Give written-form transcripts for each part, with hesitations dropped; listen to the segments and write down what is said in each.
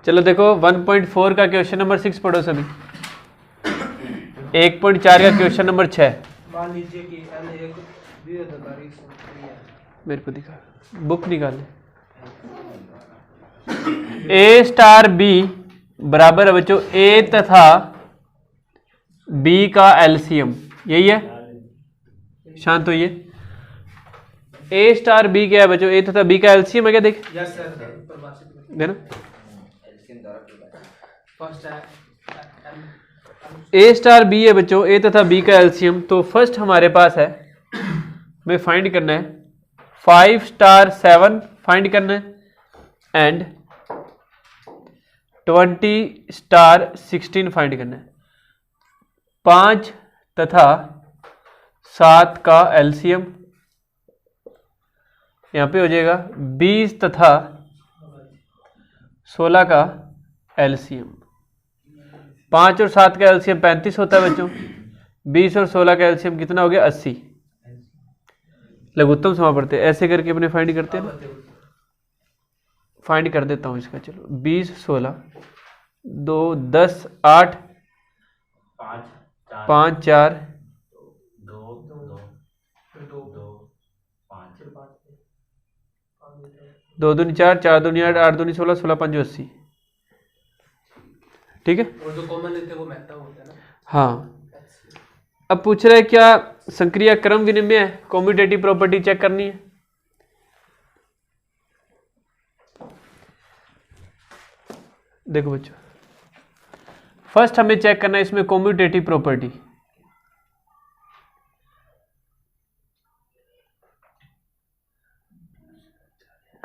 चलो देखो 1.4 का क्वेश्चन नंबर 6 पढ़ो सभी। 1.4 का क्वेश्चन नंबर 6। मान लीजिए कि n एक द्विआधारी संख्या है। मेरे को दिखा, बुक निकाले। ए स्टार बी बराबर है बच्चों ए तथा बी का एलसीएम, यही है। शांत होइए। ए स्टार बी क्या है बच्चों? ए तथा बी का एलसीएम है क्या? देख यस सर, परिभाषित देना। फर्स्ट है ए स्टार बी है बच्चों ए तथा बी का एलसीएम। तो फर्स्ट हमारे पास है, हमें फाइंड करना है 5 स्टार 7 फाइंड करना है एंड 20 स्टार 16 फाइंड करना है। 5 तथा 7 का एलसीएम यहां पे हो जाएगा 20 तथा 16 का एलसीएम। 5 और 7 का एलसीएम 35 होता है बच्चों। 20 और 16 का एलसीएम कितना हो गया? 80। लघुत्तम समापड़ते ऐसे करके अपने फाइंड करते हैं ना। फाइंड कर देता हूं इसका। चलो 20 16 2 10 8 5 4 2 दूनी 4 4 दूनी 8 8 दूनी 16 16 5 80। ठीक है। और जो कॉमन लेते हैं वो मेटा होता है ना। हाँ, अब पूछ रहा है क्या संक्रिया क्रम विनिमय है, कॉम्यूटेटिव प्रॉपर्टी चेक करनी है। देखो बच्चों, फर्स्ट हमें चेक करना है इसमें कॉम्यूटेटिव प्रॉपर्टी।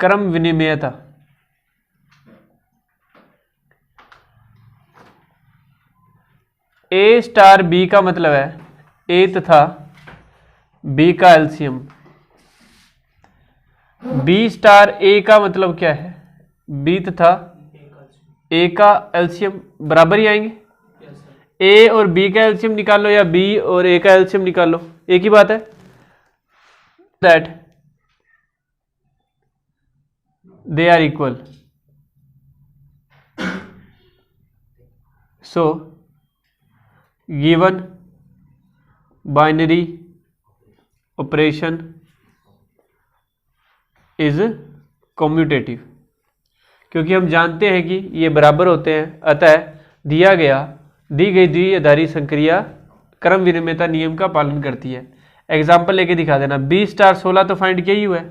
क्रम विनिमयता। ए स्टार बी का मतलब है ए तथा बी का एलसीएम। बी स्टार ए का मतलब क्या है? बी तथा ए का एलसीएम बराबर ही आएंगे। ए और बी का एलसीएम निकाल लो या बी और ए का एलसीएम निकाल लो, एक ही बात है। That they are equal. So given binary operation is commutative. क्योंकि हम जानते हैं कि ये बराबर होते हैं, अतः दी गई द्विआधारी संक्रिया क्रम विनिमयता नियम का पालन करती है। एग्जाम्पल लेके दिखा देना। 20 स्टार 16 तो फाइंड किया ही हुआ है।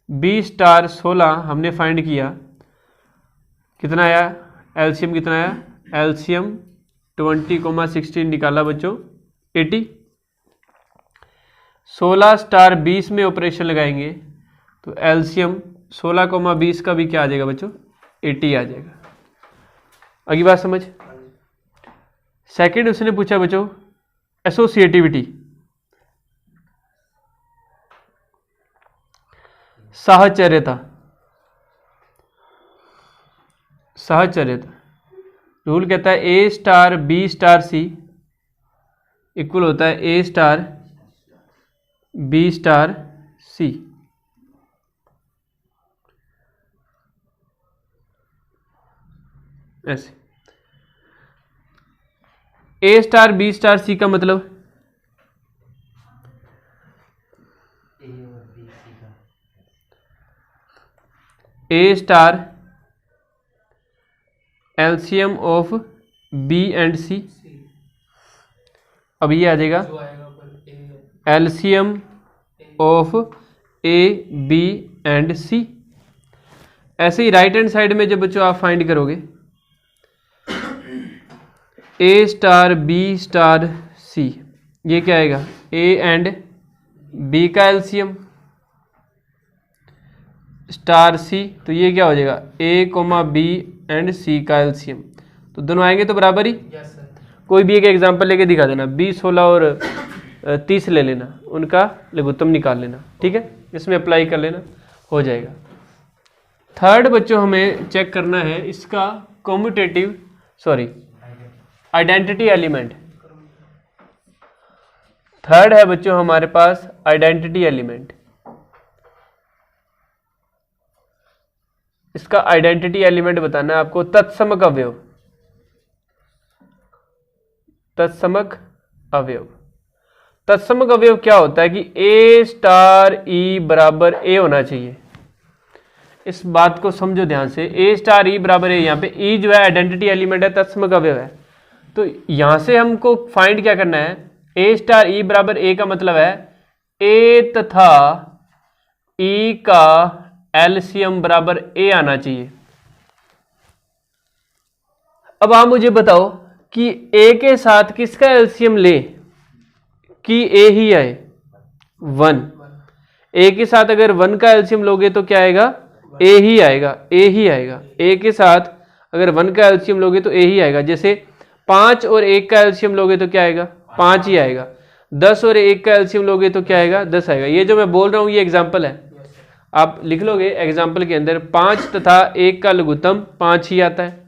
20 स्टार 16 हमने फाइंड किया, कितना आया? एलसीएम कितना आया? एलसीएम 20,16 निकाला बच्चों 80। 16 स्टार 20 में ऑपरेशन लगाएंगे तो एलसीएम 16,20 का भी क्या आ जाएगा बच्चों? 80 आ जाएगा। अगली बात समझ। सेकंड उसने पूछा बच्चों एसोसिएटिविटी, साहचर्यता। रूल कहता है A star B star C equal होता है A star B star C. ऐसे A star B star C का मतलब A star LCM of B and C. अब ये आ जाएगा LCM of A B and C. ऐसे ही राइट हैंड साइड में जब बच्चों आप फाइंड करोगे ए स्टार बी स्टार सी, ये क्या आएगा? ए एंड बी का एलसीएम स्टार सी, तो ये क्या हो जाएगा? ए कोमा बी एंड सी का एलसीएम। तो दोनों आएंगे तो बराबर ही। Yes sir. कोई भी एक एग्जांपल लेके दिखा देना। 20 16 और 30 ले लेना, उनका लघुत्तम निकाल लेना। ठीक है, इसमें अप्लाई कर लेना, हो जाएगा। थर्ड बच्चों हमें चेक करना है इसका कॉम्यूटेटिव आइडेंटिटी एलिमेंट। थर्ड है बच्चों हमारे पास आइडेंटिटी एलिमेंट। इसका आइडेंटिटी एलिमेंट बताना है आपको। तत्समक अवयव, तत्समक अवयव, तत्समक अवयव क्या होता है कि ए स्टार ई बराबर ए होना चाहिए। इस बात को समझो ध्यान से, ए स्टार ई बराबर ए, यहाँ पे ई जो है आइडेंटिटी एलिमेंट है, तत्समक अवयव है। तो यहां से हमको फाइंड क्या करना है, ए स्टार ई बराबर ए का मतलब है ए तथा ई का एलसीएम बराबर ए आना चाहिए। अब आप मुझे बताओ कि ए के साथ किसका एलसीएम ले कि ए ही आए, 1। ए के साथ अगर 1 का एलसीएम लोगे तो क्या आएगा, ए ही आएगा, ए ही आएगा। ए के साथ अगर 1 का एलसीएम लोगे तो ए ही आएगा। जैसे 5 और 1 का एलसीएम लोगे तो क्या आएगा, 5 ही आएगा। 10 और 1 का एलसीएम लोगे तो क्या आएगा, 10 आएगा। ये जो मैं बोल रहा हूं ये एग्जाम्पल है, आप लिख लोगे एग्जाम्पल के अंदर। 5 तथा 1 का लघुत्तम 5 ही आता है,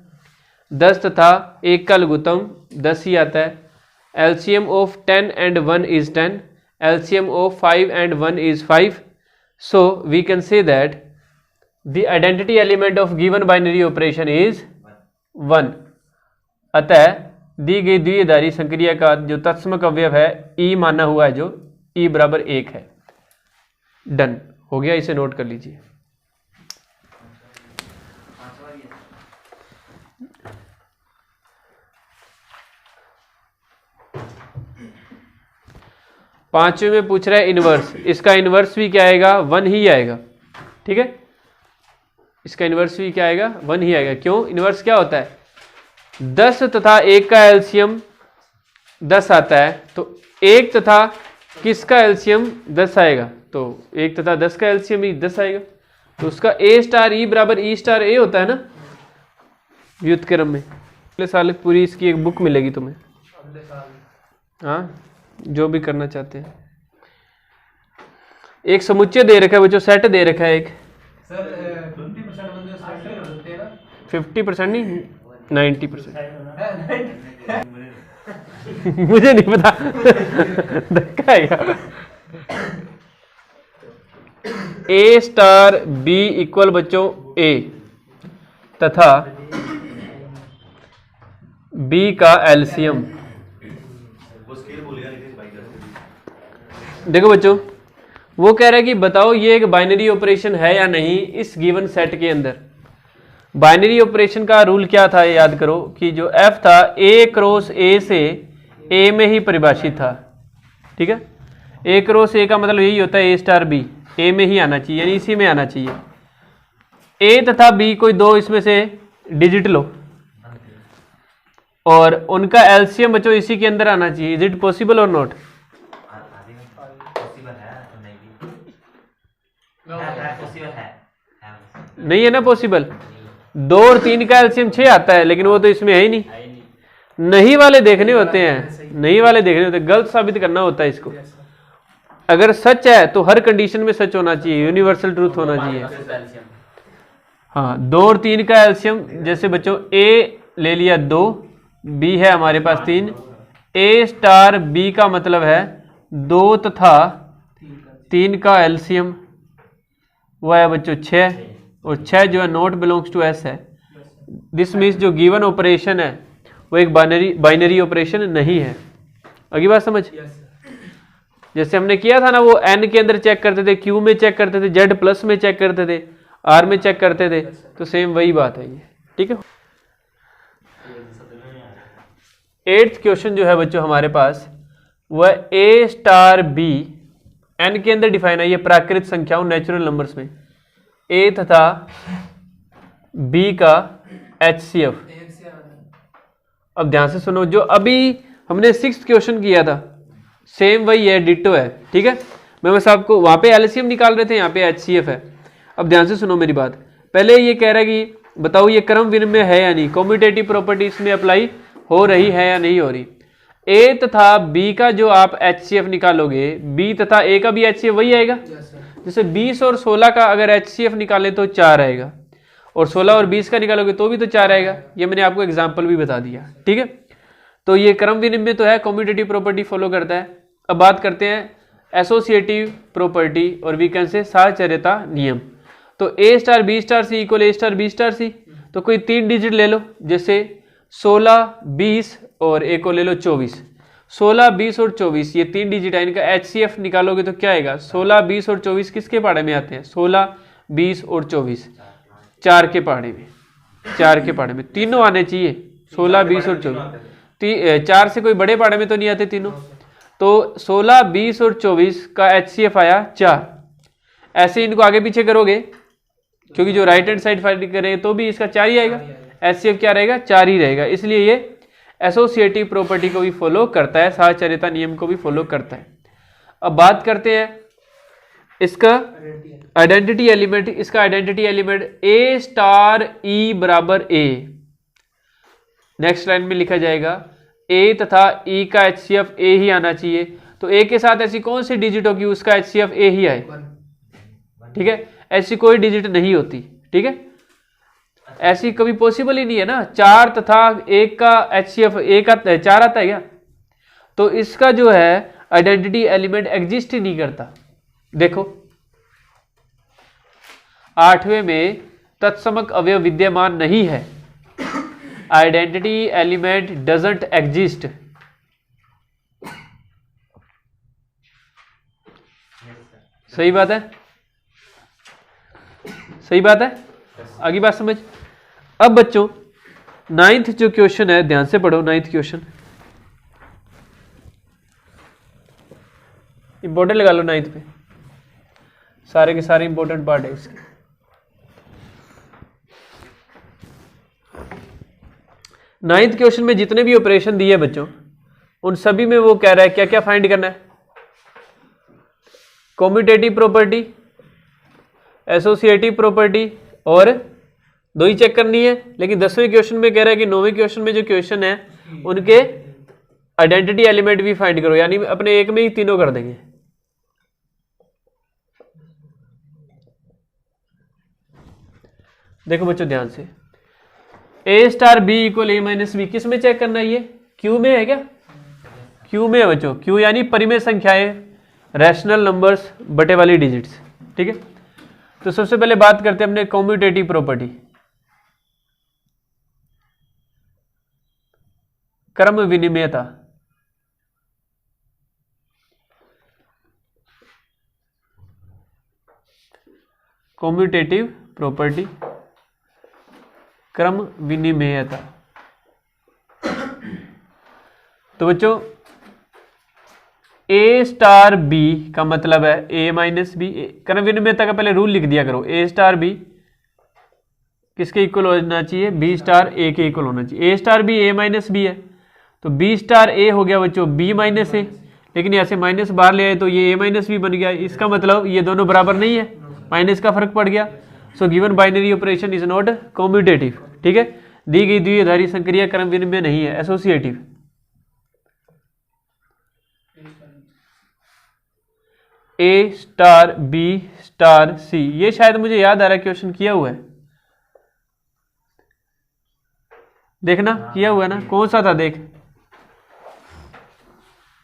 10 तथा 1 का लघुत्तम 10 ही आता है। LCM of 10 and 1 is 10, LCM of 5 and 1 is 5. So we can say that the identity element of given binary operation is 1. अतः दी गई द्विआधारी संक्रिया का जो तत्समक अवयव है ई माना हुआ है, जो ई बराबर 1 है। डन हो गया, इसे नोट कर लीजिए। पांचवें में पूछ रहा है इनवर्स, इसका इनवर्स भी क्या आएगा, 1 ही आएगा। ठीक है, इसका इनवर्स भी क्या आएगा, 1 ही आएगा। क्यों, इनवर्स क्या होता है, 10 तथा 1 का एलसीएम 10 आता है, तो 1 तथा किसका एलसीएम 10 आएगा, तो 1 तथा 10 का एलसीएम ही 10 आएगा। तो उसका ए स्टार ई बराबर ई स्टार ए होता है ना व्युत्क्रम में। अगले साल पूरी इसकी एक बुक मिलेगी तुम्हें, हाँ, जो भी करना चाहते हैं। एक समुच्चय दे रखा है बच्चों, सेट दे रखा है एक। सर 50% बंदे सेट होते हैं ना, 50% नहीं 90%। मुझे नहीं पता, धक्का आएगा। ए स्टार बी इक्वल बच्चों ए तथा बी का एलसीएम। देखो बच्चों, वो कह रहा है कि बताओ ये एक बाइनरी ऑपरेशन है या नहीं इस गिवन सेट के अंदर। बाइनरी ऑपरेशन का रूल क्या था, याद करो कि जो एफ था ए क्रॉस ए से ए में ही परिभाषित था। ठीक है, ए क्रॉस ए का मतलब यही होता है ए स्टार बी, ए में ही आना चाहिए, यानी इसी में आना चाहिए। ए तथा बी कोई दो इसमें से डिजिट लो और उनका एलसीएम बच्चों इसी के अंदर आना चाहिए। इज इट पॉसिबल और नॉट? नहीं है ना पॉसिबल। 2 और 3 का एलसीएम 6 आता है, लेकिन वो तो इसमें है ही नहीं। नहीं वाले देखने होते हैं, नहीं वाले देखने होते हैं, गलत साबित करना होता है इसको। अगर सच है तो हर कंडीशन में सच होना चाहिए, यूनिवर्सल ट्रूथ होना चाहिए। हाँ, 2 और 3 का एलसीएम, जैसे बच्चों ए ले लिया 2, बी है हमारे पास 3, ए स्टार बी का मतलब है 2 तथा 3 का एलसीएम वो है बच्चों 6, और 6 जो है नॉट बिलोंग्स टू एस है। दिस मीन्स जो गिवन ऑपरेशन है वो एक बाइनरी ऑपरेशन नहीं है। अगली बात समझ, जैसे हमने किया था ना, वो एन के अंदर चेक करते थे, क्यू में चेक करते थे, जेड प्लस में चेक करते थे, आर में चेक करते थे, तो सेम वही बात है ये। ठीक है, 8th क्वेश्चन जो है बच्चों हमारे पास वह ए स्टार बी, एन के अंदर डिफाइन है ये प्राकृत संख्याओं नेचुरल नंबर्स में, ए तथा बी का एचसीएफ। अब ध्यान से सुनो, जो अभी हमने 6th क्वेश्चन किया था सेम वही है, डिटो है। ठीक है, मैं बस आपको वहां पे एलसीएम निकाल रहे थे, यहाँ पे एचसीएफ है। अब ध्यान से सुनो मेरी बात। पहले ये कह रहा है कि बताओ ये क्रम विनिमय है या नहीं, कॉम्यूटेटिव प्रॉपर्टी इसमें अप्लाई हो रही है या नहीं हो रही। ए तथा बी का जो आप एचसीएफ निकालोगे, बी तथा ए का भी एचसीएफ वही आएगा। जैसे 20 और 16 का अगर एचसीएफ निकाले तो 4 आएगा, और 16 और 20 का निकालोगे तो भी तो 4 आएगा। ये मैंने आपको एग्जाम्पल भी बता दिया। ठीक है, तो ये क्रम विनिमय तो है, कॉम्यूटेटिव प्रॉपर्टी फॉलो करता है। अब बात करते हैं एसोसिएटिव प्रॉपर्टी और वी कैन से साहचर्यता नियम। तो ए star B star C equal ए स्टार बी स्टार सी। तो कोई 3 डिजिट ले लो, जैसे 16, 20 और एक को ले लो 24। 16, 20 और 24 ये 3 डिजिट है, इनका HCF निकालोगे तो क्या आएगा? 16, 20 और 24 किसके पहाड़े में आते हैं? 16, 20 और 24 4 के पहाड़े में, 4 के पहाड़े में तीनों आने चाहिए। 16, 20 और 24 4 से कोई बड़े पहाड़े में तो नहीं आते तीनों। तो 16, 20 और 24 का HCF आया 4। ऐसे इनको आगे पीछे करोगे, क्योंकि जो राइट हैंड साइड फाइंड करेंगे तो भी इसका 4 ही आएगा। HCF क्या रहेगा? 4 ही रहेगा। इसलिए ये एसोसिएटिव प्रॉपर्टी को भी फॉलो करता है, साहचर्यता नियम को भी फॉलो करता है। अब बात करते हैं इसका आइडेंटिटी एलिमेंट। इसका आइडेंटिटी एलिमेंट ए स्टार ई बराबर ए। नेक्स्ट लाइन में लिखा जाएगा ए तथा ई का HCF ए ही आना चाहिए। तो ए के साथ ऐसी कौन सी डिजिट होगी उसका HCF ए ही आए, ठीक है। ऐसी कोई डिजिट नहीं होती, ठीक है, ऐसी कभी पॉसिबल ही नहीं है ना। 4 तथा 1 का HCF ए का 4 आता है क्या? तो इसका जो है आइडेंटिटी एलिमेंट एग्जिस्ट ही नहीं करता। देखो 8वें में तत्समक अवयव विद्यमान नहीं है। Identity element doesn't exist. सही बात है, सही बात है। आगे बात समझ। अब बच्चों 9th जो क्वेश्चन है ध्यान से पढ़ो। 9th क्वेश्चन इंपॉर्टेंट लगा लो 9th पे, सारे के सारे इंपॉर्टेंट पार्ट है इसके। 9th क्वेश्चन में जितने भी ऑपरेशन दिए बच्चों, उन सभी में वो कह रहा है क्या क्या फाइंड करना है? कॉम्यूटेटिव प्रॉपर्टी, एसोसिएटिव प्रॉपर्टी और 2 ही चेक करनी है। लेकिन 10वें क्वेश्चन में कह रहा है कि 9वें क्वेश्चन में जो क्वेश्चन है उनके आइडेंटिटी एलिमेंट भी फाइंड करो, यानी अपने एक में ही तीनों कर देंगे। देखो बच्चों ध्यान से, ए स्टार बी इक्वल ए माइनस बी किस में चेक करना है? ये क्यू में है क्या? क्यू में है बच्चों। क्यू यानी परिमेय संख्याएं, रैशनल नंबर्स, बटे वाली डिजिट्स, ठीक है। तो सबसे पहले बात करते हैं अपने कॉम्यूटेटिव प्रॉपर्टी, क्रम विनिमेयता। कॉम्यूटेटिव प्रॉपर्टी, क्रम विनिमेयता। तो बच्चों ए स्टार बी का मतलब है ए माइनस बी। क्रम विनिमेयता का पहले रूल लिख दिया करो। ए स्टार बी किसके इक्वल होना चाहिए? बी स्टार ए के इक्वल होना चाहिए। ए स्टार बी ए माइनस बी है, तो बी स्टार ए हो गया बच्चों बी माइनस ए। लेकिन ऐसे माइनस बाहर ले आए तो ये ए माइनस बी बन गया। इसका मतलब ये दोनों बराबर नहीं है, माइनस का फर्क पड़ गया। सो given binary operation is not commutative, ठीक है। दी गई द्विआधारी संक्रिया क्रम विनिमय नहीं है, एसोसिएटिव। ए स्टार बी स्टार सी, ये शायद मुझे याद आ रहा है क्वेश्चन किया हुआ है, देखना किया हुआ है ना। कौन सा था देख?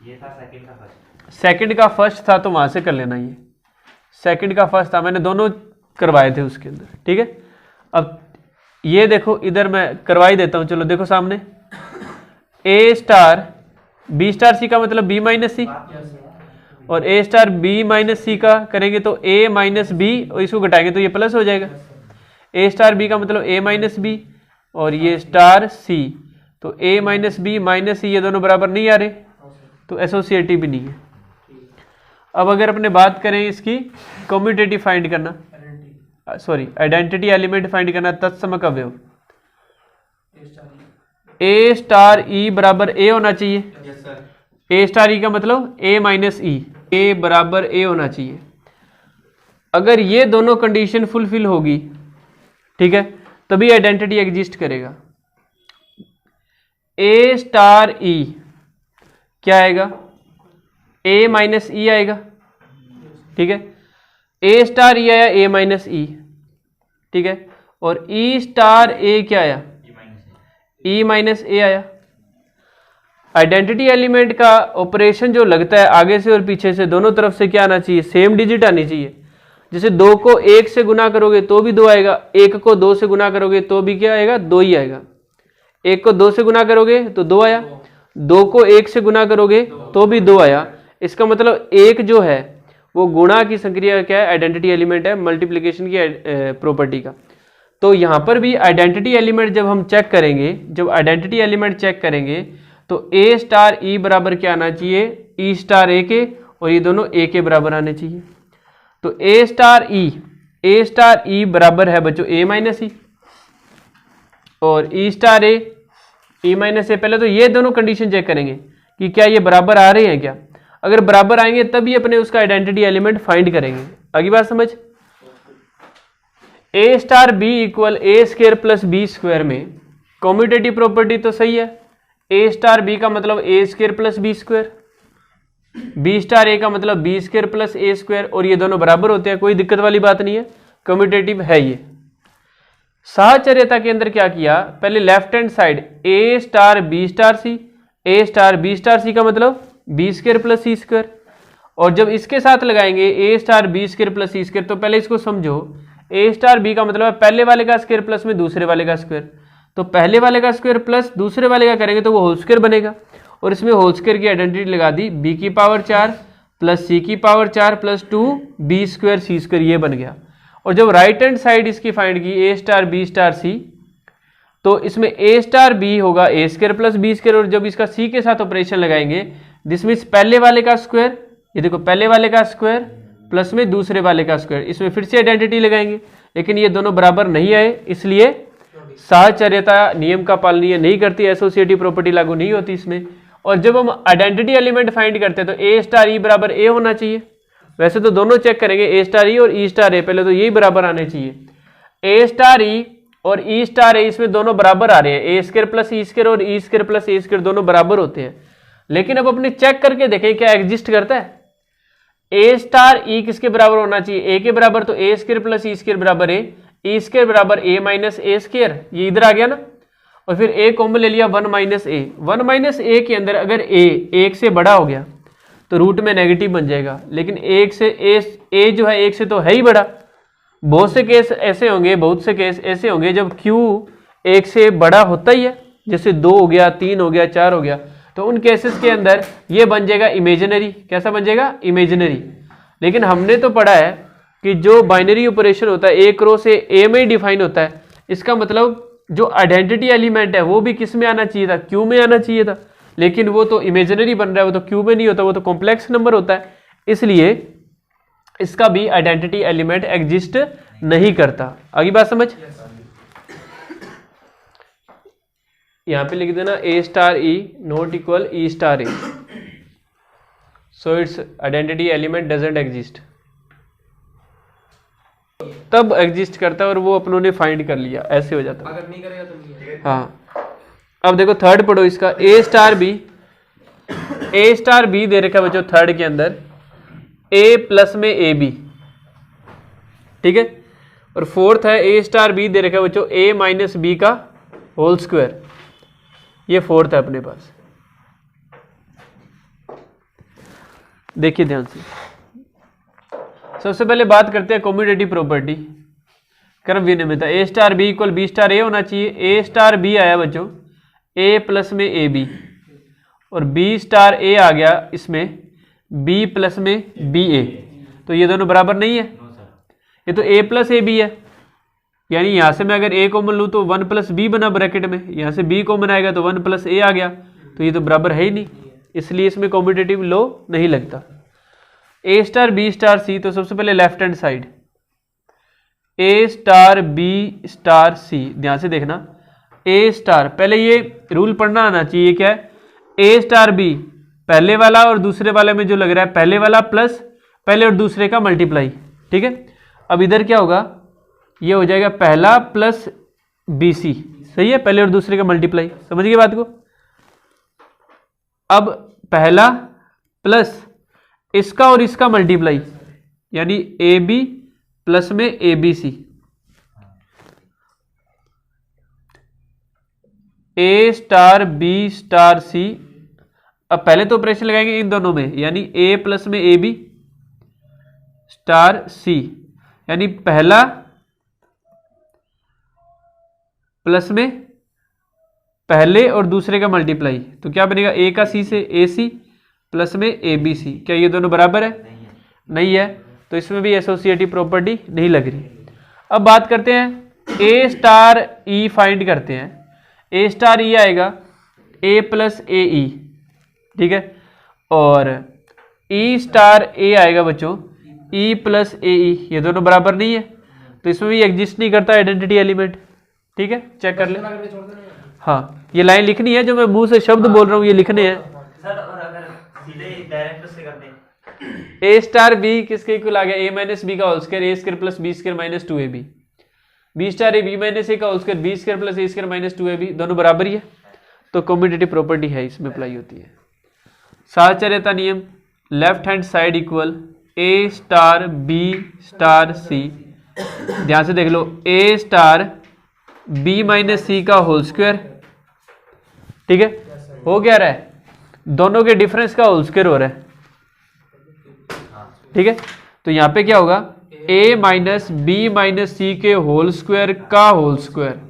ये था सेकंड का फर्स्ट। सेकंड का फर्स्ट था तो वहां से कर लेना। ये सेकंड का फर्स्ट था, मैंने दोनों करवाए थे उसके अंदर, ठीक है। अब ये देखो इधर मैं करवा ही देता हूं, चलो देखो सामने। ए स्टार बी स्टार सी का मतलब बी माइनस सी, और ए स्टार बी माइनस सी का करेंगे तो ए माइनस बी, और इसको घटाएंगे तो ये प्लस हो जाएगा। ए स्टार बी का मतलब ए माइनस बी, और ये स्टार सी, तो ए माइनस बी माइनस सी ये दोनों बराबर नहीं आ रहे, तो एसोसिएटिव भी नहीं है। अब अगर अपने बात करें इसकी कॉम्यूटेटिव फाइंड करना, सॉरी आइडेंटिटी एलिमेंट फाइंड करना, तत्समक अवयव ए स्टार ई बराबर ए होना चाहिए। ए स्टार ई का मतलब ए माइनस ई, ए बराबर ए होना चाहिए। अगर ये दोनों कंडीशन फुलफिल होगी, ठीक है, तभी आइडेंटिटी एग्जिस्ट करेगा। ए स्टार ई क्या आएगा? ए माइनस ई आएगा, ठीक है। ए स्टार ई आया ए माइनस ई, ठीक है, और ई स्टार ए क्या आया? ई माइनस ए आया। आइडेंटिटी एलिमेंट का ऑपरेशन जो लगता है आगे से और पीछे से दोनों तरफ से क्या आना चाहिए? सेम डिजिट आनी चाहिए। जैसे 2 को 1 से गुना करोगे तो भी 2 आएगा, 1 को 2 से गुना करोगे तो भी क्या आएगा, 2 ही आएगा। 1 को 2 से गुना करोगे तो 2 आया, 2 को 1 से गुना करोगे तो भी 2 आया। इसका मतलब 1 जो है वो गुणा की संक्रिया क्या है, आइडेंटिटी एलिमेंट है, मल्टीप्लिकेशन की प्रॉपर्टी का। तो यहाँ पर भी आइडेंटिटी एलिमेंट जब हम चेक करेंगे, जब आइडेंटिटी एलिमेंट चेक करेंगे तो ए स्टार ई बराबर क्या आना चाहिए, ई स्टार ए के, और ये दोनों ए के बराबर आने चाहिए। तो ए स्टार ई बराबर है बच्चों ए माइनस ई, और ई स्टार ए ई माइनस ए। पहले तो ये दोनों कंडीशन चेक करेंगे कि क्या ये बराबर आ रहे हैं क्या। अगर बराबर आएंगे तभी अपने उसका आइडेंटिटी एलिमेंट फाइंड करेंगे। आगे बात समझ। A star B equal A square plus B square में कॉम्यूटेटिव प्रॉपर्टी तो सही है। ए स्टार बी का मतलब A square plus B square, B star A का मतलब B square plus A square, और ये दोनों बराबर होते हैं, कोई दिक्कत वाली बात नहीं है, कम्यूटेटिव है ये। साहचर्यता के अंदर क्या किया, पहले left hand side A star B star C, A star B star C का मतलब बी स्क्वायर प्लस सी स्क्वायर, और जब इसके साथ लगाएंगे ए स्टार बी स्क्वायर प्लस सी स्क्वायर, तो पहले इसको समझो, ए स्टार बी का मतलब है पहले वाले का स्क्वायर प्लस में दूसरे वाले का स्क्वायर, तो पहले वाले का स्क्वायर प्लस दूसरे वाले का करेंगे तो वो होल स्क्वायर बनेगा, और इसमें होल स्क्वायर की आइडेंटिटी लगा दी, बी की पावर 4 प्लस सी की पावर 4 प्लस 2 बी स्क्वायर सी स्क्वायर, ये बन गया। और जब राइट हैंड साइड इसकी फाइंड की ए स्टार बी स्टार सी, तो इसमें ए स्टार बी होगा ए स्क्वायर प्लस बी स्क्वायर, और जब इसका सी के साथ ऑपरेशन लगाएंगे दिस मीन्स पहले वाले का स्क्वायर, ये देखो पहले वाले का स्क्वायर प्लस में दूसरे वाले का स्क्वायर, इसमें फिर से आइडेंटिटी लगाएंगे, लेकिन ये दोनों बराबर नहीं आए, इसलिए साहचर्यता नियम का पालन ये नहीं करती, एसोसिएटिव प्रॉपर्टी लागू नहीं होती इसमें। और जब हम आइडेंटिटी एलिमेंट फाइंड करते हैं तो ए स्टार ई बराबर ए होना चाहिए। वैसे तो दोनों चेक करेंगे, ए स्टार ई और ई स्टार ए, पहले तो यही बराबर आने चाहिए। ए स्टार ई और ई स्टार ए इसमें दोनों बराबर आ रहे हैं, ए स्क्वायर प्लस ई स्क्वायर और E square plus A square दोनों बराबर होते हैं। लेकिन अब अपने चेक करके देखें क्या एग्जिस्ट करता है। ए स्टार ई किसके बराबर होना चाहिए, ए के बराबर, तो ए स्क्वायर प्लस ई स्क्वायर बराबर ए, ई स्क्वायर बराबर ए माइनस ए स्क्वायर, ये इधर आ गया ना, और फिर ए कॉमन ले लिया 1 माइनस ए। 1 माइनस ए के अंदर अगर ए 1 से बड़ा हो गया तो रूट में नेगेटिव बन जाएगा, लेकिन 1 से ए जो है 1 से तो है ही बड़ा। बहुत से केस ऐसे होंगे, बहुत से केस ऐसे होंगे जब Q 1 से बड़ा होता ही है, जैसे 2 हो गया, 3 हो गया, 4 हो गया, तो उन केसेस के अंदर ये बन जाएगा इमेजिनरी। कैसा बन जाएगा, इमेजिनरी। लेकिन हमने तो पढ़ा है कि जो बाइनरी ऑपरेशन होता है एक रो से ए में ही डिफाइन होता है, इसका मतलब जो आइडेंटिटी एलिमेंट है वो भी किस में आना चाहिए था, क्यू में आना चाहिए था, लेकिन वो तो इमेजिनरी बन रहा है, वो तो क्यू में नहीं होता, वो तो कॉम्प्लेक्स नंबर होता है, इसलिए इसका भी आइडेंटिटी एलिमेंट एग्जिस्ट नहीं करता। आगे बात समझ। यहां पे लिख देना A star E not equal E star A, so it's identity element doesn't exist. तब एग्जिस्ट करता है और वो अपनों ने फाइंड कर लिया, ऐसे हो जाता है। अगर नहीं करेगा तो नहीं है। हाँ, अब देखो थर्ड पढ़ो इसका, ए स्टार बी, ए स्टार बी दे रखा है बच्चों थर्ड के अंदर, ए प्लस में ए बी, ठीक है। और फोर्थ है ए स्टार बी दे रखा है बच्चों ए माइनस बी का होल स्क्वायर, ये फोर्थ है अपने पास। देखिए ध्यान से, सबसे पहले बात करते हैं कॉम्यूटेटिव प्रॉपर्टी, क्रम विनिमयता। A star B equal B star A होना चाहिए। ए स्टार बी आया बच्चों ए प्लस में ए बी, और बी स्टार ए आ गया इसमें बी प्लस में बी ए, तो ये दोनों बराबर नहीं है, ये तो ए प्लस ए बी है, यानी यहां से मैं अगर ए कॉमन लूँ तो 1 प्लस बी बना ब्रैकेट में, यहां से बी कॉमन आएगा तो 1 प्लस ए आ गया, तो ये तो बराबर है ही नहीं, इसलिए इसमें कॉम्यूटेटिव लॉ नहीं लगता। ए स्टार बी स्टार सी, तो सबसे पहले लेफ्ट हैंड साइड ए स्टार बी स्टार सी, ध्यान से देखना, ए स्टार, पहले ये रूल पढ़ना आना चाहिए, क्या है, ए स्टार बी पहले वाला और दूसरे वाले में जो लग रहा है पहले वाला प्लस पहले और दूसरे का मल्टीप्लाई, ठीक है। अब इधर क्या होगा, ये हो जाएगा पहला प्लस बी सी, सही है, पहले और दूसरे का मल्टीप्लाई, समझ गए बात को। अब पहला प्लस इसका और इसका मल्टीप्लाई, यानी ए बी प्लस में A B C, A star B star C. अब पहले तो ऑपरेशन लगाएंगे इन दोनों में, यानी ए प्लस में ए बी स्टार सी, यानी पहला प्लस में पहले और दूसरे का मल्टीप्लाई, तो क्या बनेगा ए का सी से ए सी प्लस में ए बी सी। क्या ये दोनों बराबर है? नहीं है, तो इसमें भी एसोसिएटिव प्रॉपर्टी नहीं लग रही। अब बात करते हैं ए स्टार ई फाइंड करते हैं। ए स्टार ई आएगा ए प्लस ए ई, ठीक है, और ई स्टार ए आएगा बच्चों ई प्लस ए ई। ये दोनों बराबर नहीं है, तो इसमें भी एग्जिस्ट नहीं करता आइडेंटिटी एलिमेंट, ठीक है, चेक कर ले। हाँ, ये लाइन लिखनी है, जो मैं मुंह से शब्द बोल रहा हूँ ये लिखने हैं। सर और अगर सीधे डायरेक्ट से कर दें, ए स्टार बी किसके इक्वल आ गया? ए माइनस बी का whole square A square plus B square minus 2ab। B star A B minus A का whole square B square plus A square minus 2ab, दोनों बराबर ही है, तो commutative property है, इसमें अप्लाई होती है। साहचर्यता नियम, लेफ्ट हैंड साइड इक्वल ए स्टार बी स्टार सी। ध्यान से देख लो, ए स्टार बी माइनस सी का होल स्क्वायर, ठीक है, हो क्या रहा है? दोनों के डिफरेंस का होल स्क्वायर हो रहा है, ठीक है, तो यहां पे क्या होगा? a minus B minus C के होल स्क्वायर का होल स्क्वायर,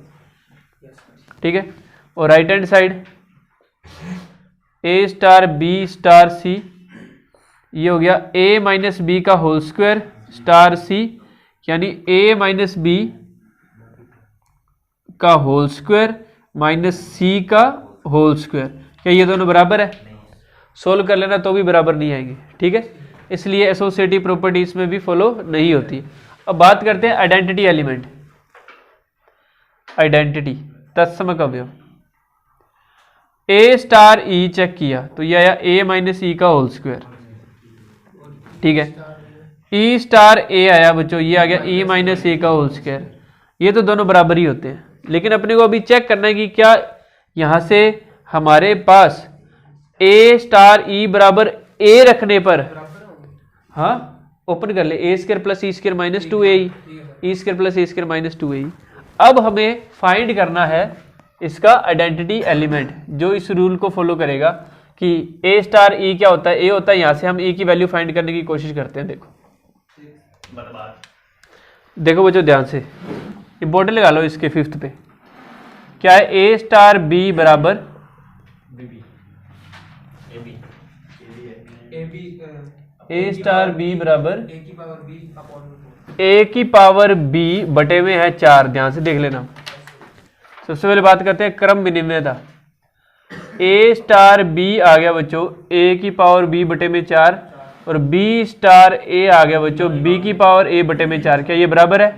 ठीक है, और right hand side a star B star C, ये हो गया a माइनस बी का होल स्क्वायर स्टार सी, यानी a माइनस बी का होल स्क्वायर माइनस सी का होल स्क्वायर। क्या ये दोनों बराबर है? सोल्व कर लेना तो भी बराबर नहीं आएंगे, ठीक है, इसलिए एसोसिएटिव प्रॉपर्टी इसमें भी फॉलो नहीं होती। अब बात करते हैं आइडेंटिटी एलिमेंट। आइडेंटिटी तत्समक अवयव, ए स्टार ई चेक किया तो ये आया ए माइनस ई का होल स्क्वायर, ठीक है, ई स्टार ए आया बच्चों, ये आ गया ई माइनस ए का होल स्क्वायर। ये तो दोनों बराबर ही होते हैं, लेकिन अपने को अभी चेक करना है कि क्या यहां से हमारे पास ए स्टार ई बराबर ए रखने पर, हाँ ओपन कर ले, ए square plus E square minus 2a E square plus A square minus 2a। अब हमें फाइंड करना है इसका आइडेंटिटी एलिमेंट, जो इस रूल को फॉलो करेगा कि ए स्टार ई क्या होता है? ए होता है, यहां से हम ए की वैल्यू फाइंड करने की कोशिश करते हैं। देखो बच्चों ध्यान से, इंपॉर्टेंट लगा लो इसके 5th पे, क्या है? ए स्टार बी बराबर ए स्टार बी बराबर ए की पावर बी बटे में है 4। ध्यान से देख लेना, सबसे पहले बात करते हैं क्रम विनिमयता। ए स्टार बी आ गया बच्चों ए की पावर बी बटे में 4, और बी स्टार ए आ गया बच्चों बी की पावर ए बटे में 4। क्या ये बराबर है?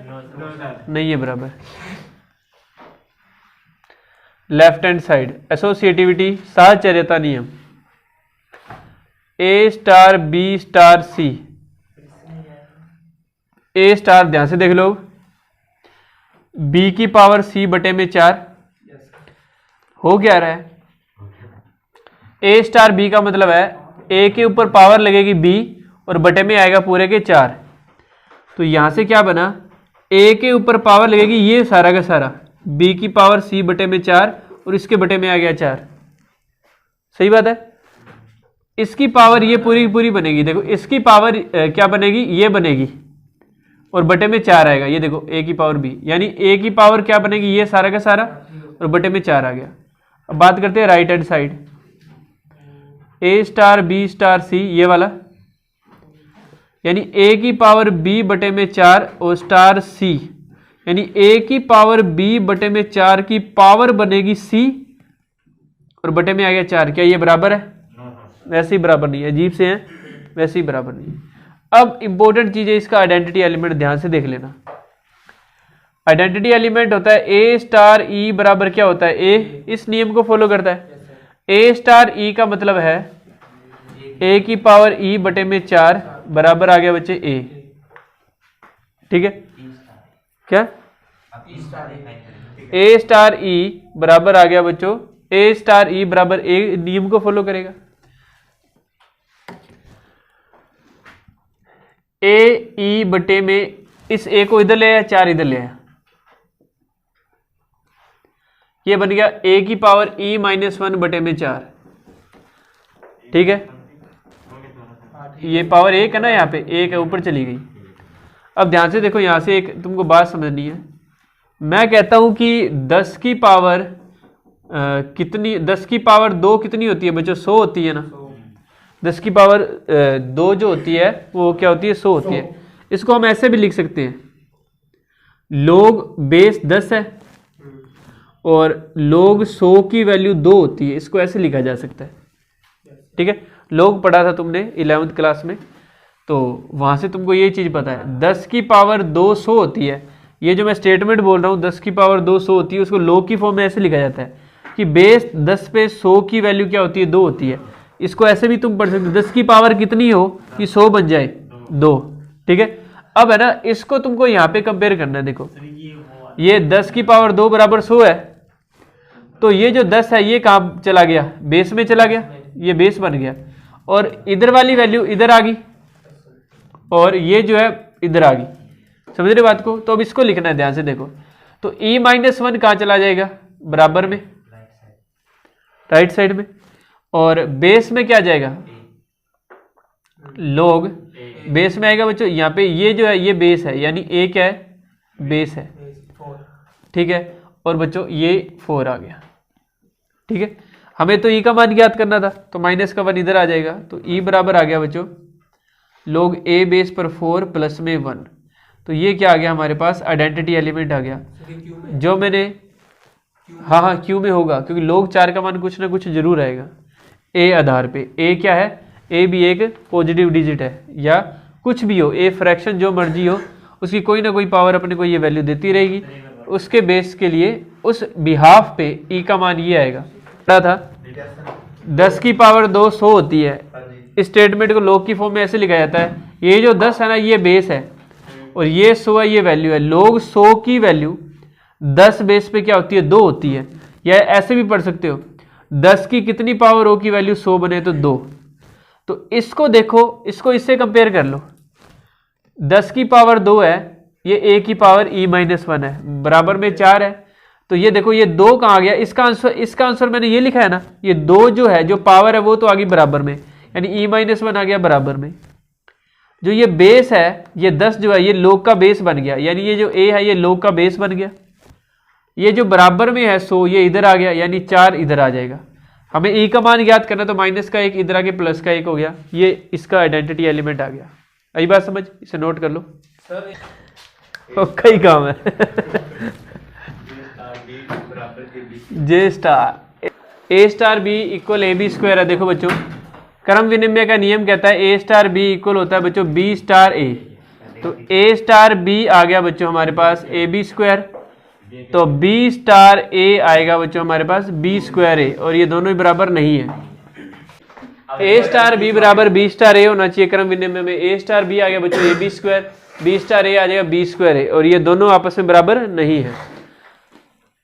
नहीं है बराबर। लेफ्ट हैंड साइड एसोसिएटिविटी साहचर्यता नियम, ए star B star C, A star ध्यान से देख लो बी की पावर सी बटे में 4 हो क्या रहा है? ए स्टार बी का मतलब है ए के ऊपर पावर लगेगी बी और बटे में आएगा पूरे के 4, तो यहां से क्या बना? ए के ऊपर पावर लगेगी ये सारा का सारा बी की पावर सी बटे में 4 और इसके बटे में आ गया 4। सही बात है, इसकी पावर ये पूरी की पूरी बनेगी, देखो इसकी पावर क्या बनेगी? ये बनेगी और बटे में 4 आएगा, ये देखो ए की पावर बी, यानी ए की पावर क्या बनेगी? ये सारा का सारा और बटे में 4 आ गया। अब बात करते हैं राइट हैंड साइड, ए स्टार बी स्टार सी, ये वाला, यानी ए की पावर बी बटे में 4 और स्टार सी, यानी ए की पावर बी बटे में 4 की पावर बनेगी सी और बटे में आ गया 4। क्या ये बराबर है? वैसे ही बराबर नहीं है, अजीब से हैं, वैसे ही बराबर नहीं है। अब इंपॉर्टेंट चीज है इसका आइडेंटिटी एलिमेंट, ध्यान से देख लेना। आइडेंटिटी एलिमेंट होता है ए स्टार ई बराबर क्या होता है? ए, इस नियम को फॉलो करता है। ए स्टार ई का मतलब है ए की पावर ई बटे में 4 बराबर आ गया बच्चे ए, ठीक है, क्या ए स्टार ई बराबर आ गया बच्चों ए स्टार ई बराबर ए, नियम को फॉलो करेगा। ए ई बटे में इस ए को इधर ले आया, 4 इधर ले आया, ये बन गया ए की पावर ई -1 बटे में 4, ठीक है, ये पावर 1 है ना, यहाँ पे 1 है ऊपर चली गई। अब ध्यान से देखो, यहाँ से एक तुमको बात समझनी है। मैं कहता हूँ कि 10 की पावर कितनी, 10 की पावर 2 कितनी होती है बच्चों? 100 होती है ना। 10 की पावर 2 जो होती है वो क्या होती है? 100 होती है। इसको हम ऐसे भी लिख सकते हैं, log बेस 10 है और log 100 की वैल्यू 2 होती है। इसको ऐसे लिखा जा सकता है, ठीक है। log पढ़ा था तुमने 11वीं क्लास में, तो वहां से तुमको ये चीज पता है। 10 की पावर 200 होती है, ये जो मैं स्टेटमेंट बोल रहा हूँ 10 की पावर 200 होती है, उसको log की फॉर्म में ऐसे लिखा जाता है कि बेस 10 पे 100 की वैल्यू क्या होती है? 2 होती है। इसको ऐसे भी तुम पढ़ सकते हो, 10 की पावर कितनी हो कि 100 बन जाए? 2, ठीक है। अब है ना, इसको तुमको यहाँ पे कंपेयर करना है। देखो ये 10 की पावर 2 बराबर 100 है, तो ये जो 10 है ये कहाँ चला गया? बेस में चला गया, ये बेस बन गया। और इधर वाली वैल्यू इधर आ गई और ये जो है इधर आ गई। समझ रहे बात को? तो अब इसको लिखना है, ध्यान से देखो। तो e-1 कहाँ चला जाएगा? बराबर में, राइट साइड में। और बेस में क्या जाएगा? log बेस में आएगा बच्चों। यहाँ पे ये जो है ये बेस है, यानी a क्या है? बेस है, ठीक है। और बच्चों ये 4 आ गया, ठीक है। हमें तो e का मान ज्ञात करना था, तो माइनस का 1 इधर आ जाएगा। तो e बराबर आ गया बच्चों log a बेस पर 4 प्लस में 1। तो ये क्या आ गया हमारे पास? आइडेंटिटी एलिमेंट आ गया, जो मैंने, हाँ क्यू में होगा, क्योंकि log 4 का मान कुछ ना कुछ जरूर आएगा a आधार पे। a क्या है? a भी एक पॉजिटिव डिजिट है, या कुछ भी हो, a फ्रैक्शन जो मर्जी हो, उसकी कोई ना कोई पावर अपने को ये वैल्यू देती रहेगी। उसके बेस के लिए उस बिहाफ पे e का मान ये आएगा। पता था 10 की पावर 2 100 होती है। इस स्टेटमेंट को log की फॉर्म में ऐसे लिखा जाता है, ये जो 10 है ना ये बेस है और ये 100 है, ये वैल्यू है। log 100 की वैल्यू 10 बेस पे क्या होती है? 2 होती है। या ऐसे भी पढ़ सकते हो, 10 की कितनी पावर हो की वैल्यू 100 बने तो 2। तो इसको देखो, इसको इससे कंपेयर कर लो। 10 की पावर 2 है, ये a की पावर e-1 है, बराबर में 4 है। तो ये देखो ये 2 कहाँ आ गया? इसका आंसर मैंने ये लिखा है ना, ये 2 जो है जो पावर है वो तो आ गई बराबर में, यानी e-1 आ गया बराबर में। जो ये बेस है, ये 10 जो है ये log का बेस बन गया, यानी ये जो a है ये log का बेस बन गया। ये जो बराबर में है 100 ये इधर आ गया, यानी 4 इधर आ जाएगा। हमें e का मान ज्ञात करना, तो माइनस का 1 इधर आ गया, प्लस का 1 हो गया। ये इसका आइडेंटिटी एलिमेंट आ गया। आई बात समझ? इसे नोट कर लो, कई काम है। J star A star B equal A B square है। देखो बच्चों, क्रम विनिमय का नियम कहता है ए स्टार बी इक्वल होता है बच्चों बी स्टार ए। तो ए स्टार बी आ गया बच्चों हमारे पास ए बी स्क्वायर, तो बी स्टार ए आएगा बच्चों हमारे पास बी स्क्वायर ए, और ये दोनों ही बराबर नहीं है। ए स्टार बी बराबर बी स्टार ए होना चाहिए क्रम विनिमय में। ए स्टार बी आ गया बच्चों A B square, B star A आ जाएगा बी स्क्वायर ए, और ये दोनों आपस में बराबर नहीं है।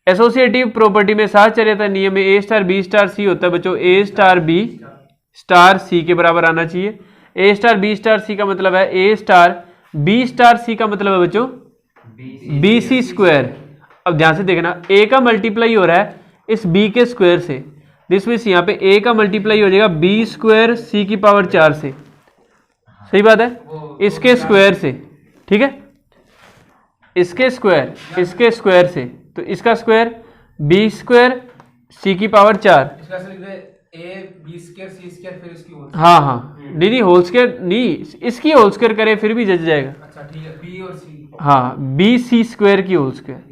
एसोसिएटिव प्रॉपर्टी में साथ चले था नियम में ए स्टार बी स्टार सी होता है बच्चों ए स्टार बी स्टार सी के बराबर आना चाहिए। ए स्टार बी स्टार सी का मतलब है A star B star C का मतलब है बच्चों बी सी स्क्वायर। अब ध्यान से देखना, ए का मल्टीप्लाई हो रहा है इस बी के स्क्वायर से, दिस मीन्स यहाँ पे ए का मल्टीप्लाई हो जाएगा बी स्क्वायर सी की पावर 4 से। सही बात है, इसके स्क्वायर से, ठीक है, इसके स्क्वायर से, तो इसका स्क्वायर बी स्क्वायर सी की पावर 4। हाँ हाँ, नहीं होल स्क्वायर नहीं, इसकी होल स्क्वायर करे फिर भी जज जाएगा। अच्छा ठीक है, बी और सी, हाँ बी सी स्क्वायर की होल स्क्वायर।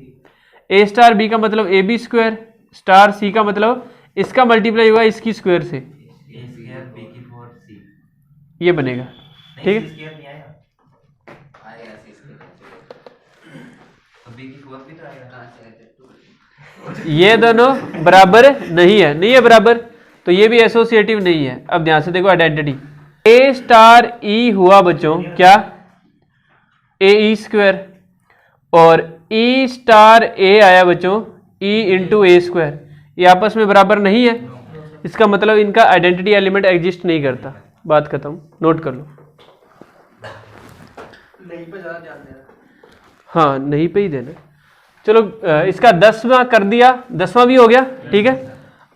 ए स्टार बी का मतलब ए बी स्क्वायर, स्टार सी का मतलब इसका मल्टीप्लाई हुआ इसकी स्क्वायर से, ये बनेगा, ठीक है। ये दोनों बराबर नहीं है बराबर, तो ये भी एसोसिएटिव नहीं है। अब ध्यान से देखो आइडेंटिटी, ए स्टार ई हुआ बच्चों क्या ए ई स्क्वायर, और ई स्टार ए आया बच्चों ई इंटू ए स्क्वायर, ये आपस में बराबर नहीं है। इसका मतलब इनका आइडेंटिटी एलिमेंट एग्जिस्ट नहीं करता। बात खत्म, नोट कर लो। नहीं पे ज्यादा ध्यान देना। हाँ नहीं पे ही देना। चलो इसका 10वां कर दिया, 10वां भी हो गया, ठीक है।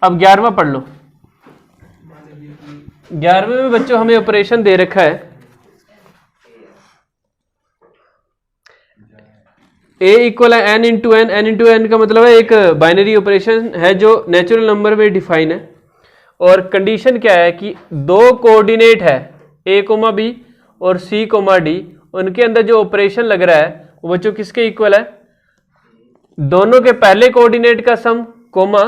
अब 11वां पढ़ लो। 11वें में बच्चों हमें ऑपरेशन दे रखा है ए इक्वल है N into N, N into N का मतलब है एक बाइनरी ऑपरेशन है जो नेचुरल नंबर में डिफाइन है। और कंडीशन क्या है कि दो कोऑर्डिनेट है ए कोमा बी और सी कोमा डी, उनके अंदर जो ऑपरेशन लग रहा है वो बच्चों किसके इक्वल है, दोनों के पहले कोऑर्डिनेट का सम कोमा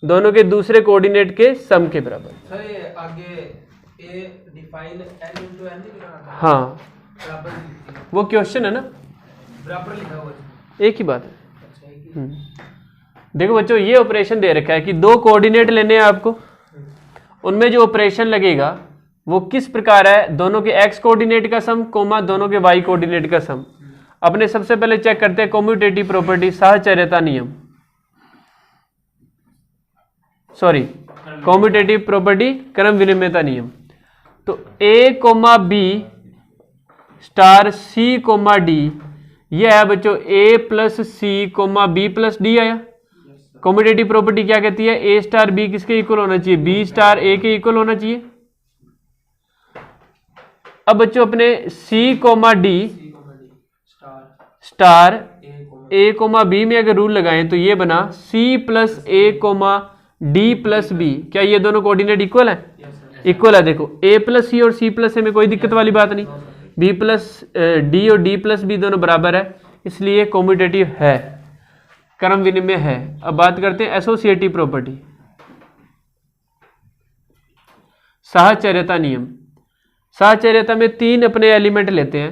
दोनों के दूसरे कोऑर्डिनेट के सम के बराबर। सर ये आगे ए डिफाइन n into n नहीं लिखा था? हाँ बराबर लिखी है। वो क्वेश्चन है ना, बराबर लिखा हुआ है। एक ही बात है। अच्छा एक ही। देखो बच्चों ये ऑपरेशन दे रखा है कि दो कोऑर्डिनेट लेने हैं आपको, उनमें जो ऑपरेशन लगेगा वो किस प्रकार है, दोनों के x कोऑर्डिनेट का सम कोमा दोनों के y कोऑर्डिनेट का सम। अपने सबसे पहले चेक करते हैं कम्यूटेटिव प्रॉपर्टी, साहचर्यता नियम, सॉरी कम्यूटेटिव प्रॉपर्टी क्रम विनिमयता नियम। तो a comma b star c comma d, ये है बच्चों a plus C comma b plus d आया। कम्यूटेटिव प्रॉपर्टी क्या कहती है, a स्टार b किसके इक्वल होना चाहिए, b स्टार a के इक्वल होना चाहिए। अब बच्चों अपने c comma d star a comma b में अगर रूल लगाएं तो ये बना c plus a comma d plus b, क्या ये दोनों कोऑर्डिनेट इक्वल है, इक्वल है। देखो a प्लस सी और c प्लस a में कोई दिक्कत वाली बात नहीं, b प्लस d और d प्लस b दोनों बराबर है, इसलिए कम्यूटेटिव है, क्रम विनिमय है। अब बात करते हैं एसोसिएटिव प्रॉपर्टी, साहचर्यता नियम। साहचर्यता में तीन अपने एलिमेंट लेते हैं,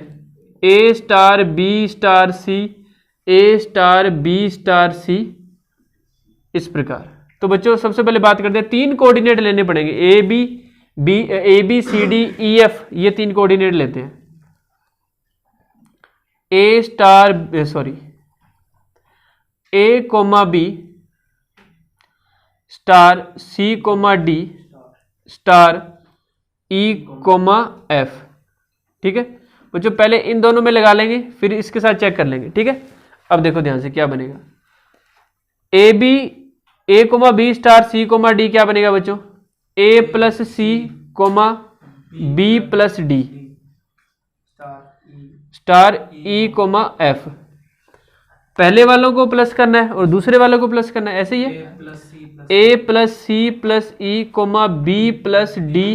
A star B star C, A star B star सी, इस प्रकार। तो बच्चों सबसे पहले बात करते हैं, तीन कोऑर्डिनेट लेने पड़ेंगे, A B C D E F, ये तीन कोऑर्डिनेट लेते हैं। A star sorry A comma B star C comma D star E comma F, ठीक है बच्चों। पहले इन दोनों में लगा लेंगे फिर इसके साथ चेक कर लेंगे, ठीक है। अब देखो ध्यान से क्या बनेगा, A comma B star C comma D क्या बनेगा बच्चों, A plus C comma B plus D star E comma F. पहले वालों को प्लस करना है और दूसरे वालों को प्लस करना है, ऐसे ही है, A plus C plus E comma B plus D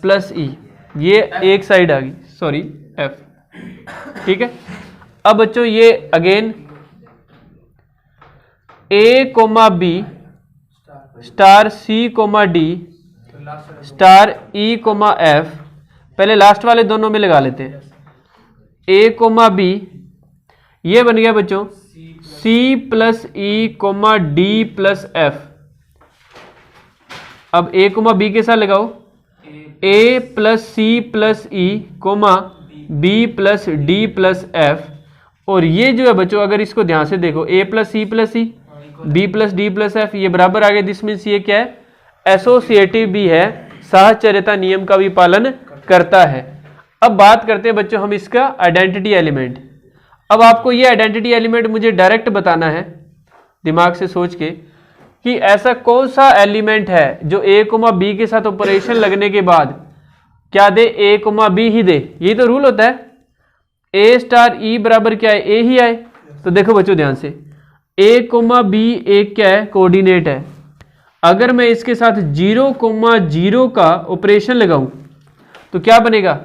plus E, ये एक साइड आ गई, सॉरी एफ, ठीक है। अब बच्चों ये again A comma B star C comma D star E comma F, पहले लास्ट वाले दोनों में लगा लेते हैं, ए कोमा बी, ये बन गया बच्चों C plus E comma D plus F. अब ए कोमा बी के साथ लगाओ, A plus C plus E comma B plus D plus F. और ये जो है बच्चों अगर इसको ध्यान से देखो, A plus C plus E B plus D plus F, ये बराबर आ गया, दिस मीन्स ये क्या है, एसोसिएटिव भी है, साहचर्यता नियम का भी पालन करता है। अब बात करते हैं बच्चों हम इसका आइडेंटिटी एलिमेंट। अब आपको ये आइडेंटिटी एलिमेंट मुझे डायरेक्ट बताना है दिमाग से सोच के कि ऐसा कौन सा एलिमेंट है जो ए कोमा बी के साथ ऑपरेशन लगने के बाद क्या दे, ए कोमा बी ही दे। यही तो रूल होता है, ए स्टार ई बराबर क्या है, ए ही आए। तो देखो बच्चों ध्यान से, ए कोमा बी एक क्या है, कोऑर्डिनेट है। अगर मैं इसके साथ 0,0 का ऑपरेशन लगाऊं तो क्या बनेगा,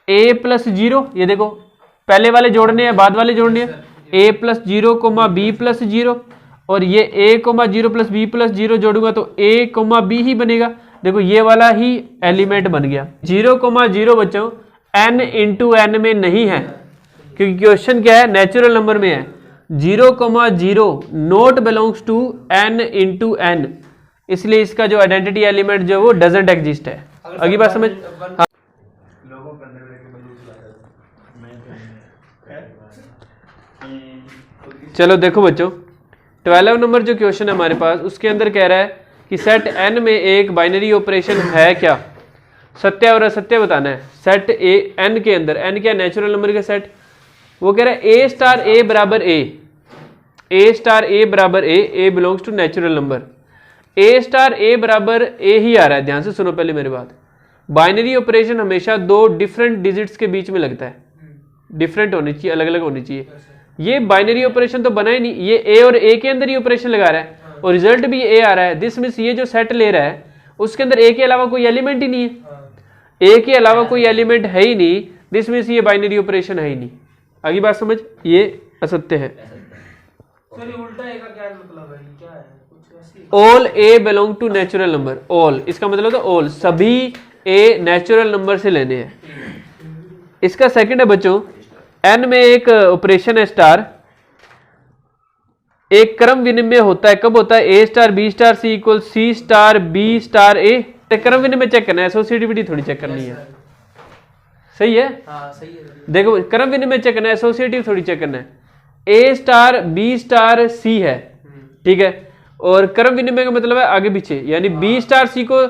a प्लस 0, ये देखो पहले वाले जोड़ने हैं बाद वाले जोड़ने हैं, a plus 0 comma B plus 0, और ये a comma 0 plus b plus 0 जोड़ूंगा तो a कोमा बी ही बनेगा। देखो ये वाला ही एलिमेंट बन गया। 0,0 बच्चों n इंटू n में नहीं है, क्योंकि क्वेश्चन क्या है, नेचुरल नंबर में है। 0,0 not belongs to n into n, इसलिए इसका जो आइडेंटिटी एलिमेंट जो वो डजंट एग्जिस्ट है। अगली बात समझ, हाँ। चलो देखो बच्चों 12 नंबर जो क्वेश्चन है हमारे पास, उसके अंदर कह रहा है कि सेट n में एक बाइनरी ऑपरेशन है क्या, सत्य और असत्य बताना है। सेट ए n के अंदर, n क्या नेचुरल नंबर का सेट, वो कह रहा है a स्टार a बराबर a स्टार a बराबर a belongs to natural number. a star a बराबर a ही आ रहा है, ध्यान से सुनो पहले मेरी बात। बाइनरी ऑपरेशन हमेशा दो डिफरेंट डिजिट्स के बीच में लगता है, डिफरेंट होनी चाहिए, अलग अलग होनी चाहिए। ये बाइनरी ऑपरेशन तो बना ही नहीं, ये ए और ए के अंदर ही ऑपरेशन लगा रहा है और रिजल्ट भी ए आ रहा है। दिस मींस ये जो सेट ले रहा है उसके अंदर ए के अलावा कोई एलिमेंट ही नहीं है, ए के अलावा कोई एलिमेंट है ही नहीं। दिस मींस ये बाइनरी ऑपरेशन है ही नहीं। आगे बात समझ, ये असत्य है। सर उल्टा ए का क्या मतलब है, क्या है कुछ ऐसी? All a belong to natural number. All इसका मतलब होता है ऑल, सभी ए नेचुरल नंबर से लेने हैं। इसका सेकंड है बच्चों, एन में एक ऑपरेशन है स्टार, एक क्रम विनिमय होता है। कब होता है? A star B star C equal C star B star A. क्रम विनिमय चेक करना है, एसोसिएटिविटी थोड़ी चेक करनी है। सही है? हाँ सही है। देखो क्रम विनिमय चेक करना है, एसोसिएटिव थोड़ी चेक करना है। ए स्टार बी स्टार सी है, ठीक है, और क्रम विनिमय का मतलब है आगे पीछे, यानी बी स्टार सी को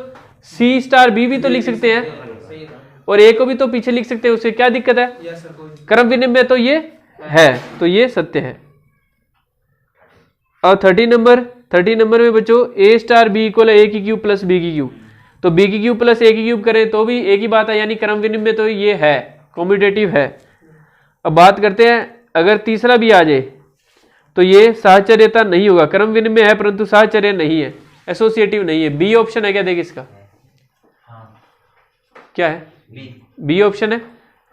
सी स्टार बी भी तो लिख सकते हैं सही है। और ए को भी तो पीछे लिख सकते हैं, उससे क्या दिक्कत है? यस सर कोई क्रम विनिमय तो ये है, तो ये सत्य है। और 30 नंबर में बच्चों ए स्टार बी इक्वल ए की क्यूब प्लस बी की क्यूब, तो बी की क्यूब प्लस ए की क्यूब करें तो भी एक ही बात है, यानी क्रम विनिमय तो ये है, कॉम्यूटेटिव है। अब बात करते हैं, अगर तीसरा भी आ जाए तो ये साहचर्यता नहीं होगा, क्रम विनिमय है परंतु साहचर्य नहीं है, एसोसिएटिव नहीं है। बी ऑप्शन है क्या? देख इसका क्या है, बी ऑप्शन है,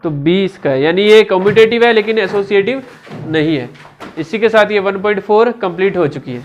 तो बी इसका है, यानी ये कम्यूटेटिव है लेकिन एसोसिएटिव नहीं है। इसी के साथ ये 1.4 कंप्लीट हो चुकी है।